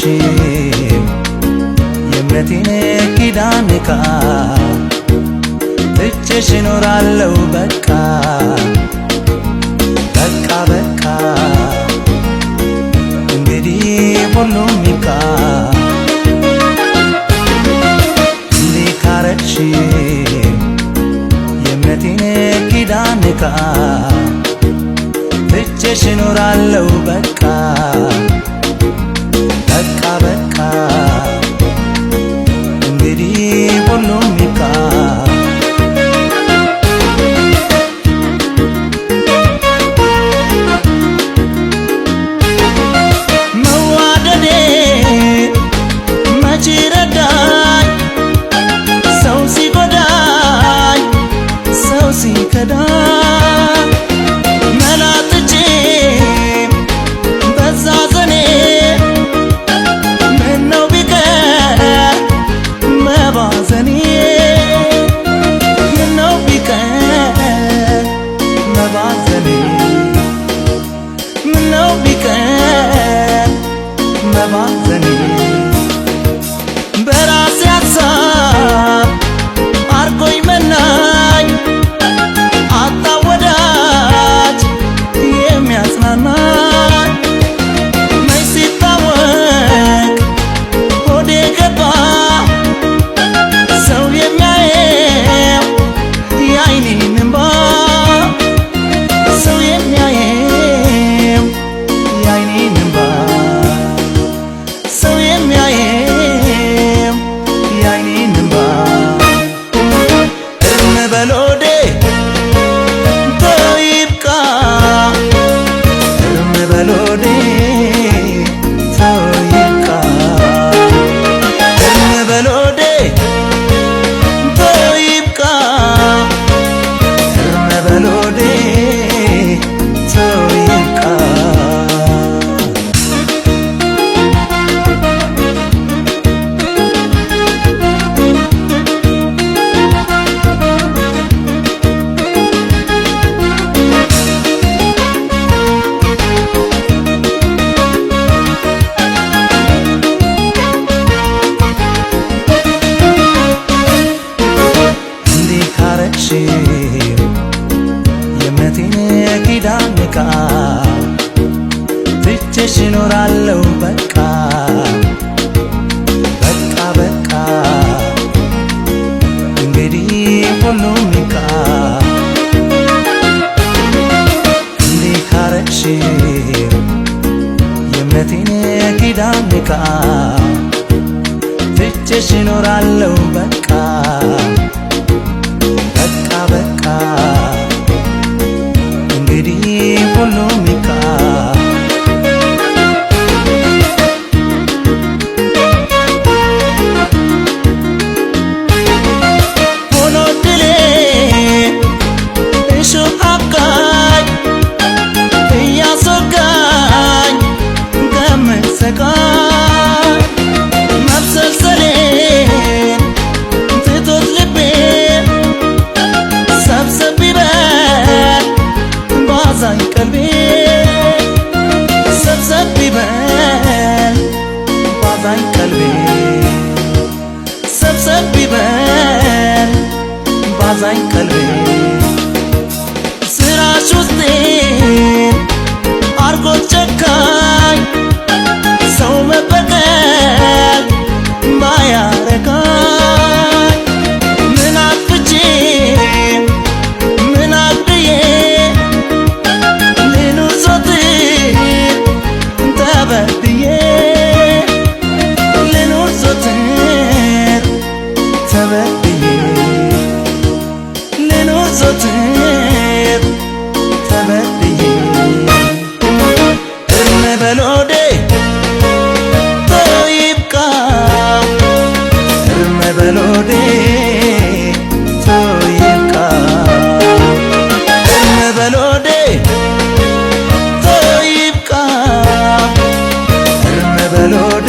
ካረግሽው የእምነቴን ኪዳን ትቼሽ እኖራለሁ በቃ በቃ በቃ እንግዲህ ሁሉም ይብቃ እንዲህ ካረግሽው የእምነቴን ኪዳን ትቼሽ እኖራለሁ በቃ በቃ በቃ እንግዲህ ሁሉም ይብቃ መዋደዴ መች ረዳኝ ሰው ሲጎዳኝ ሰው ሲከዳኝ መላጥቼ በዛ ዘኔ ምነው ቢቀር መባዘኔ ምነው ቢቀር መባዘኔ ምነው ቢቀር መባዘኔ በራሴ ሀሳብ አርጎኝ መናኝ አጣ ወዳጅ የሚያጽናናኝ መች ሲታወቅ ሆዴ ገባ ሰው የሚያየው የዓይኔን እንባ ሰው የሚያየው የዓይኔን እንባ ሰው የሚያየው የዓይኔን እንባ እርም በል ሆዴ ተው ይብቃ እርም በል ሆዴ ተው ይብቃ እርም በል ሆዴ ተው ይብቃ እርም በል ሆዴ ተው ይብቃ እንዲህ ካረግሽው የእምነቴን ኪዳን ትቼሽ እኖራለሁ በቃ በቃ በቃ እንግዲህ ሁሉም ይብቃ እንዲህ ካረግሽው የእምነቴን ኪዳን ትቼሽ እኖራለሁ በቃ በቃ በቃ እንግዲህ ሁሉም ይብቃ ሆኖ ድሌ እሾህ አብቃኝ እያስወጋኝ ከምሰቃይ መብሰልሰሌን ትቶት ልቤ ሰብሰብ ይበል ባዛኝ ቀልቤ ሰብሰብ ይበል ባዛኝ ቀልቤ ሰብሰብ ይበል ባዛኝ ቀልቤ ስራሽ ውስጤን አርጎት ጨካኝ ሰው መበቀል ባያረካኝ ምን አጥፍቼ ምን አግድዬ ልኑር ዞትር ተበድዬ ልኑር ዞትር ተበድዬ ልኑር ዞትር ተበድዬ እርም በል ሆዴ ተው ይብቃ እርም በል ሆዴ ተው ይብቃ እርም በል ሆዴ ተው ይብቃ እርም በል ሆዴ